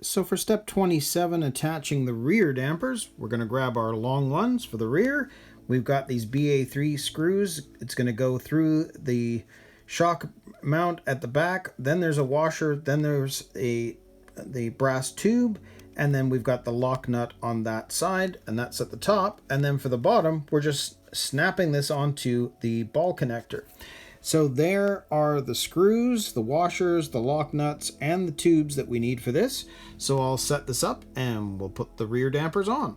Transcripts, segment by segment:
So for step 27, attaching the rear dampers, we're going to grab our long ones for the rear. We've got these BA3 screws. It's going to go through the shock mount at the back. Then there's a washer. Then there's the brass tube. And then we've got the lock nut on that side, and that's at the top. And then for the bottom, we're just snapping this onto the ball connector. So there are the screws, the washers, the lock nuts, and the tubes that we need for this. So I'll set this up and we'll put the rear dampers on.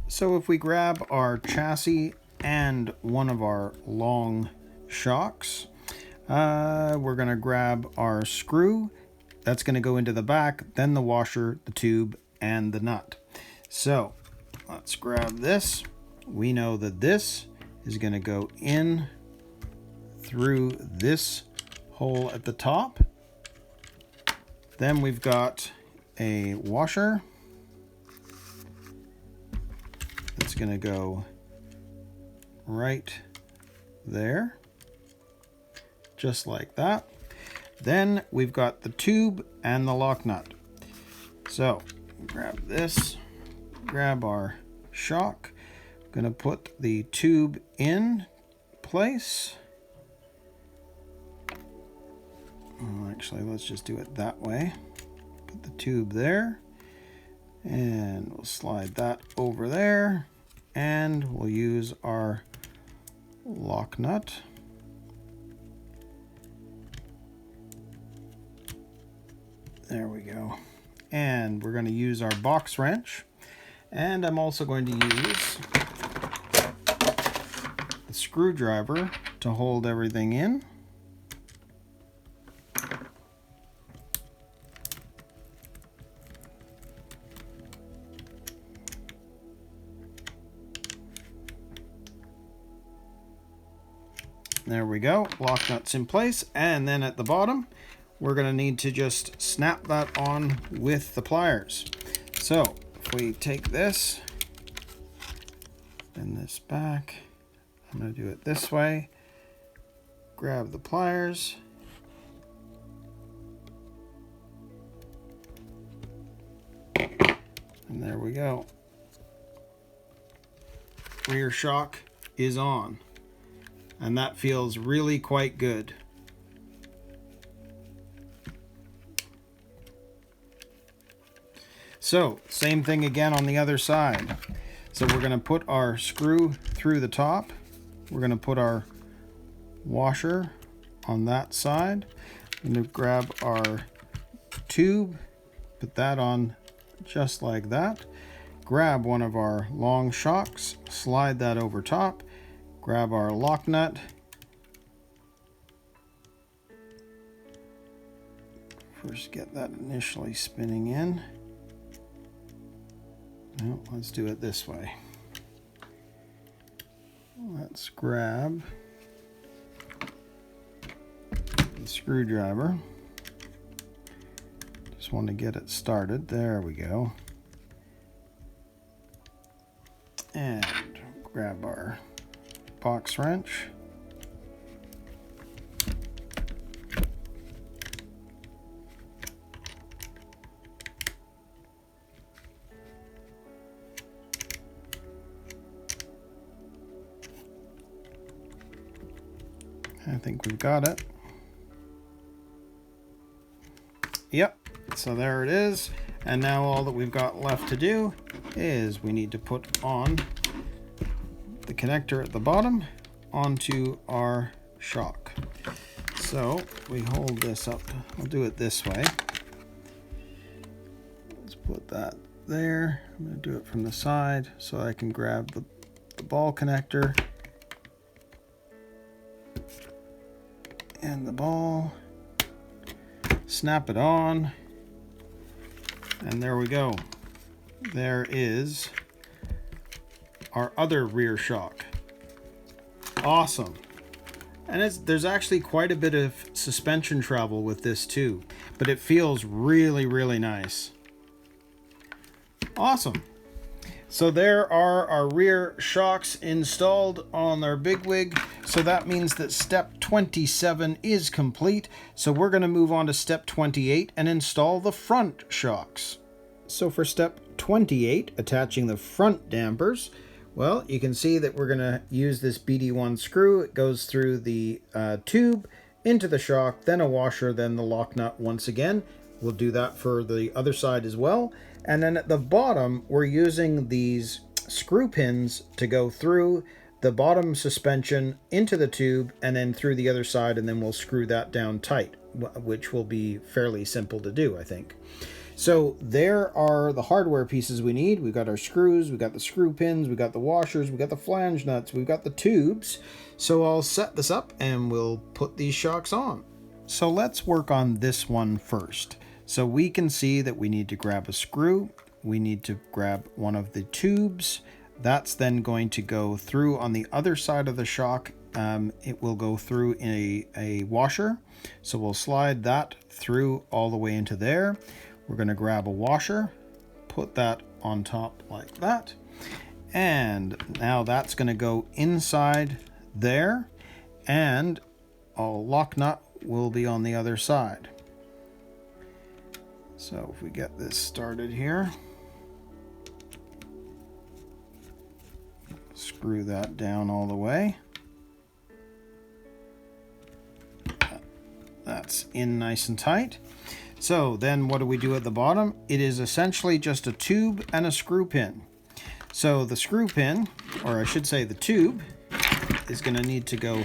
So if we grab our chassis and one of our long shocks, we're going to grab our screw. That's going to go into the back, then the washer, the tube, and the nut. So let's grab this. We know that this is going to go in through this hole at the top. Then we've got a washer that's going to go right there, just like that. Then we've got the tube and the lock nut. So grab this, grab our shock. I'm going to put the tube in place. Actually, let's just do it that way. Put the tube there, and we'll slide that over there, and we'll use our lock nut. There we go. And we're going to use our box wrench. And I'm also going to use the screwdriver to hold everything in. There we go. Lock nuts in place. And then at the bottom, we're going to need to just snap that on with the pliers. So if we take this, bend this back, I'm going to do it this way, grab the pliers, and there we go. Rear shock is on, and that feels really quite good. So, same thing again on the other side. So we're going to put our screw through the top. We're going to put our washer on that side. I'm going to grab our tube, put that on just like that. Grab one of our long shocks, slide that over top. Grab our lock nut. First get that initially spinning in. No, let's do it this way. Let's grab the screwdriver. Just want to get it started. There we go. And grab our box wrench. I think we've got it. Yep, so there it is. And now all that we've got left to do is we need to put on the connector at the bottom onto our shock. So we hold this up. I'll do it this way. Let's put that there. I'm going to do it from the side so I can grab the ball connector and the ball, snap it on, and there we go. There is our other rear shock. Awesome. And there's actually quite a bit of suspension travel with this too, but it feels really, really nice. Awesome. So there are our rear shocks installed on our Bigwig. So that means that step 27 is complete. So we're going to move on to step 28 and install the front shocks. So for step 28, attaching the front dampers, well, you can see that we're going to use this BD1 screw. It goes through the tube into the shock, then a washer, then the lock nut once again. We'll do that for the other side as well. And then at the bottom, we're using these screw pins to go through the bottom suspension into the tube and then through the other side, and then we'll screw that down tight, which will be fairly simple to do, I think. So there are the hardware pieces we need. We've got our screws, we've got the screw pins, we've got the washers, we've got the flange nuts, we've got the tubes. So I'll set this up and we'll put these shocks on. So let's work on this one first. So we can see that we need to grab a screw. We need to grab one of the tubes. That's then going to go through on the other side of the shock. It will go through in a washer. So we'll slide that through all the way into there. We're going to grab a washer, put that on top like that. And now that's going to go inside there. And a lock nut will be on the other side. So if we get this started here, screw that down all the way. That's in nice and tight. So then what do we do at the bottom? It is essentially just a tube and a screw pin. So the screw pin, or I should say the tube, is going to need to go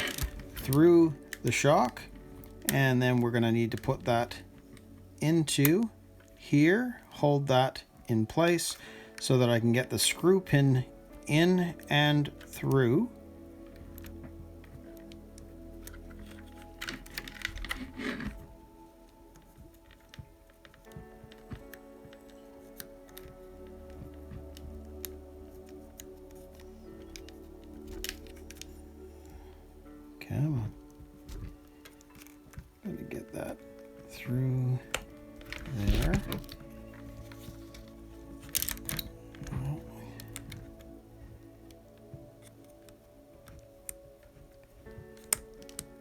through the shock, and then we're going to need to put that into here, hold that in place so that I can get the screw pin in and through. Come on. Gotta get that through there.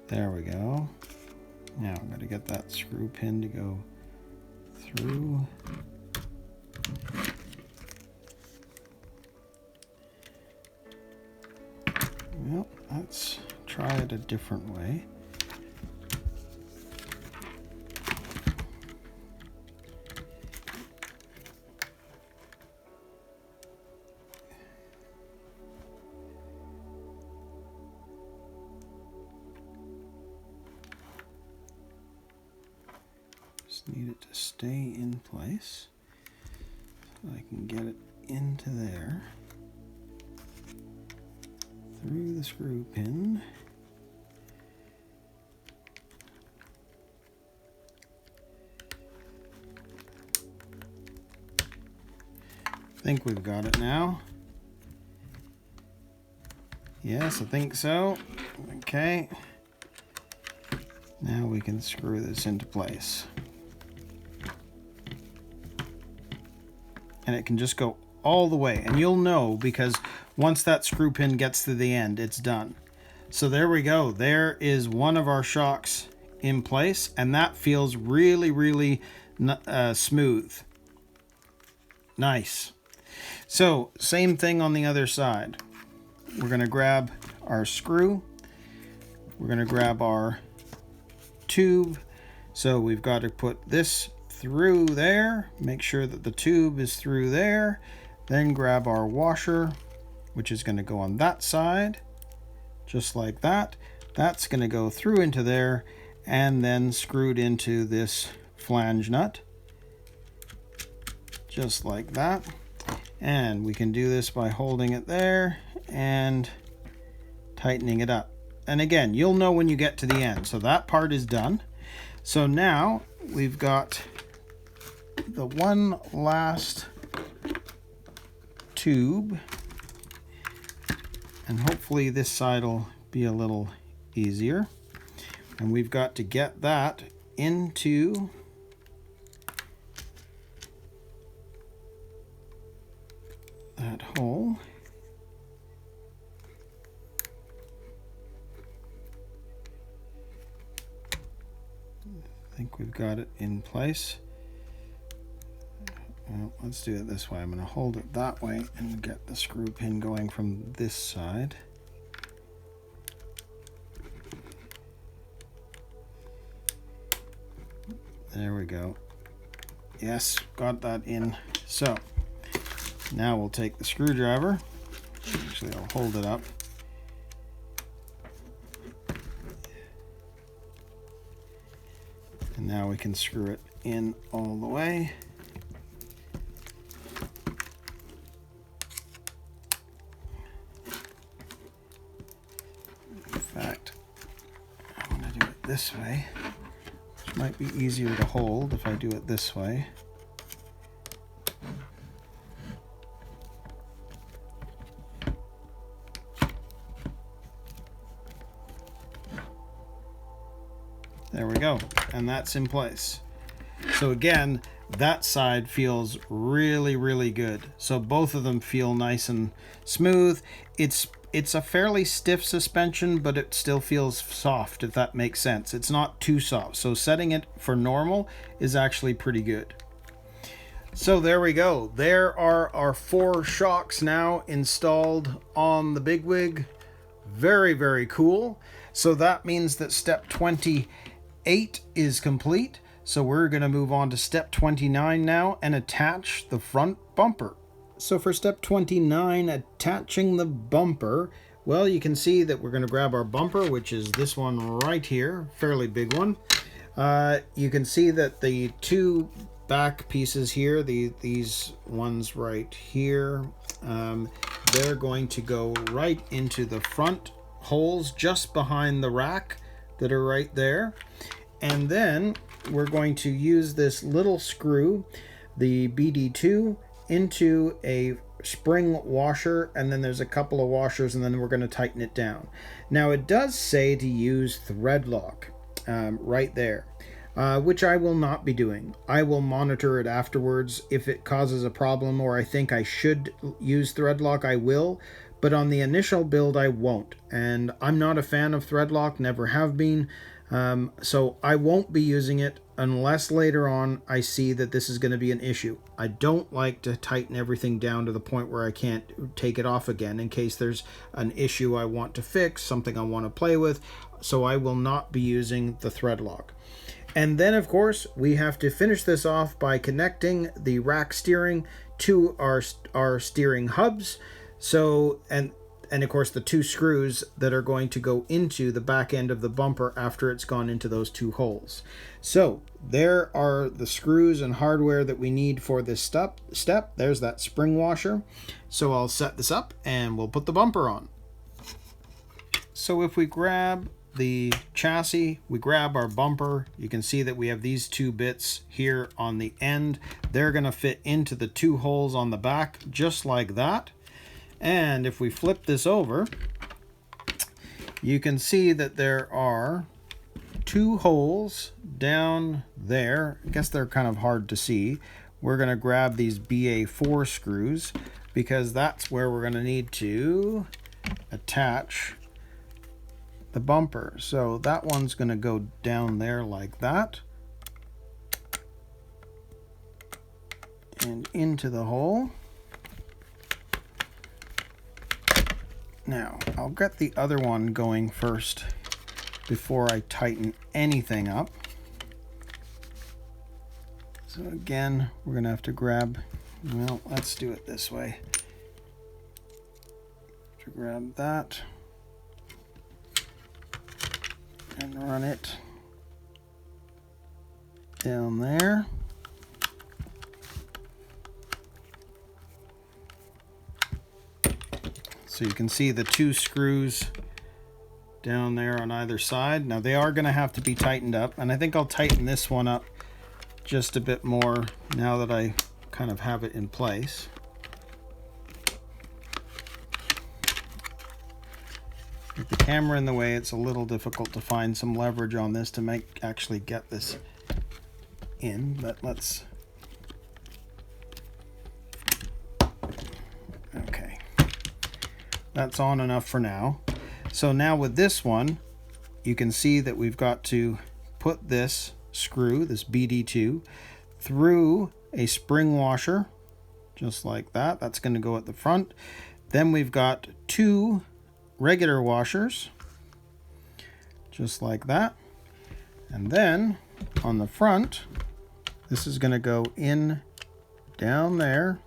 There we go. Now I'm going to get that screw pin to go through. Well, let's try it a different way. Just need it to stay in place so I can get it into there through the screw pin. I think we've got it now. Yes, I think so. Okay. Now we can screw this into place. And it can just go all the way, and you'll know because once that screw pin gets to the end, it's done. So there we go. There is one of our shocks in place, and that feels really, really smooth. Nice. So same thing on the other side. We're going to grab our screw. We're going to grab our tube. So we've got to put this through there, make sure that the tube is through there, then grab our washer, which is going to go on that side, just like that. That's going to go through into there and then screwed into this flange nut, just like that. And we can do this by holding it there and tightening it up. And again, you'll know when you get to the end. So that part is done. So now we've got the one last tube, and hopefully this side will be a little easier. And we've got to get that into that think we've got it in place. Well, let's do it this way. I'm going to hold it that way and get the screw pin going from this side. There we go. Yes, got that in. So now we'll take the screwdriver. Actually, I'll hold it up. And now we can screw it in all the way. In fact, I'm going to do it this way, which might be easier to hold if I do it this way. There we go, and that's in place. So again, that side feels really, really good. So both of them feel nice and smooth. It's a fairly stiff suspension, but it still feels soft, if that makes sense. It's not too soft, so setting it for normal is actually pretty good. So there we go. There are our 4 shocks now installed on the BIGWIG. Very, very cool. So that means that step 28 is complete. So we're going to move on to step 29 now and attach the front bumper. So for step 29, attaching the bumper, well, you can see that we're going to grab our bumper, which is this one right here, fairly big one. You can see that the 2 back pieces here, these ones right here, they're going to go right into the front holes just behind the rack that are right there. And then we're going to use this little screw, the BD2, into a spring washer, and then there's a couple of washers, and then we're going to tighten it down. Now it does say to use thread lock right there, which I will not be doing. I will monitor it afterwards. If it causes a problem or I think I should use thread lock, I will, but on the initial build I won't. And I'm not a fan of thread lock, never have been. So I won't be using it unless later on I see that this is going to be an issue. I don't like to tighten everything down to the point where I can't take it off again in case there's an issue I want to fix, something I want to play with. So I will not be using the thread lock. And then of course we have to finish this off by connecting the rack steering to our steering hubs. So, and of course the 2 screws that are going to go into the back end of the bumper after it's gone into those 2 holes. So there are the screws and hardware that we need for this step. There's that spring washer. So I'll set this up and we'll put the bumper on. So if we grab the chassis, we grab our bumper, you can see that we have these 2 bits here on the end. They're going to fit into the 2 holes on the back just like that. And if we flip this over, you can see that there are 2 holes down there. I guess they're kind of hard to see. We're going to grab these BA4 screws because that's where we're going to need to attach the bumper. So that one's going to go down there like that and into the hole. Now, I'll get the other one going first before I tighten anything up. So again, we're going to have to grab, well, let's do it this way. To grab that and run it down there. So you can see the 2 screws down there on either side. Now they are going to have to be tightened up, and I think I'll tighten this one up just a bit more now that I kind of have it in place. With the camera in the way, it's a little difficult to find some leverage on this to actually get this in, but let's... Okay. That's on enough for now. So now with this one, you can see that we've got to put this screw, this BD2, through a spring washer, just like that. That's going to go at the front. Then we've got 2 regular washers, just like that. And then on the front, this is going to go in down there,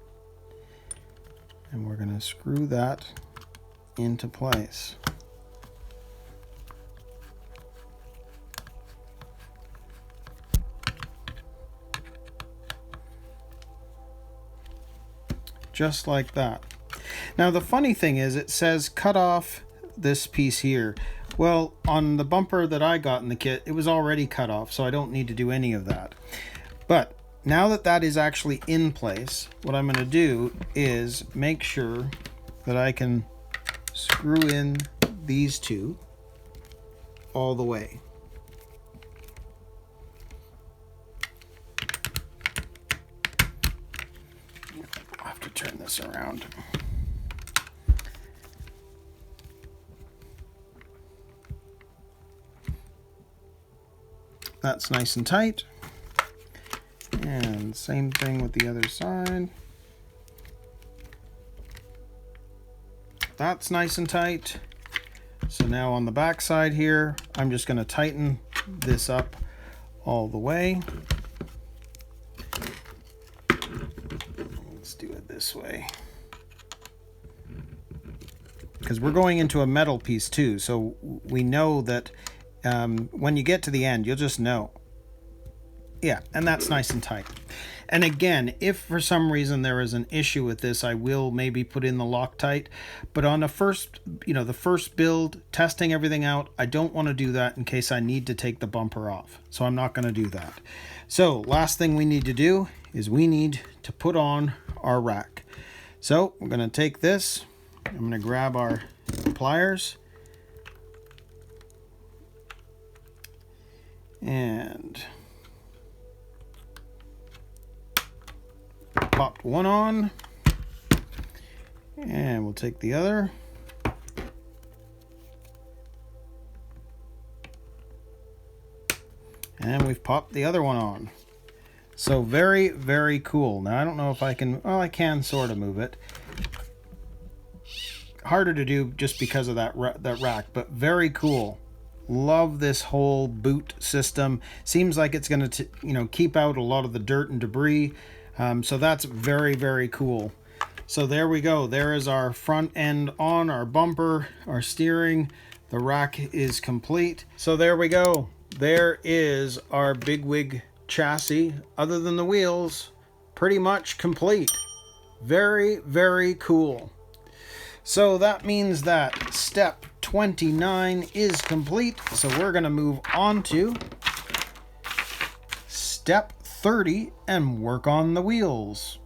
and we're going to screw that into place. Just like that. Now the funny thing is, it says cut off this piece here. Well, on the bumper that I got in the kit, it was already cut off, so I don't need to do any of that. But now that that is actually in place, what I'm going to do is make sure that I can screw in these 2 all the way. I'll have to turn this around. That's nice and tight. And same thing with the other side. That's nice and tight. So now on the back side here, I'm just going to tighten this up all the way. Let's do it this way, because we're going into a metal piece too, so we know that when you get to the end, you'll just know. Yeah, and that's nice and tight. And again, if for some reason there is an issue with this, I will maybe put in the Loctite. But on the first build, testing everything out, I don't want to do that in case I need to take the bumper off. So I'm not going to do that. So last thing we need to do is we need to put on our rack. So we're going to take this. I'm going to grab our pliers. And popped one on, and we'll take the other. And we've popped the other one on. So very, very cool. Now I don't know if I can, well, I can sort of move it. Harder to do just because of that rack, but very cool. Love this whole boot system. Seems like it's going to, keep out a lot of the dirt and debris. So that's very, very cool. So there we go. There is our front end on, our bumper, our steering. The rack is complete. So there we go. There is our BIGWIG chassis. Other than the wheels, pretty much complete. Very, very cool. So that means that step 29 is complete. So we're going to move on to step 30 and work on the wheels.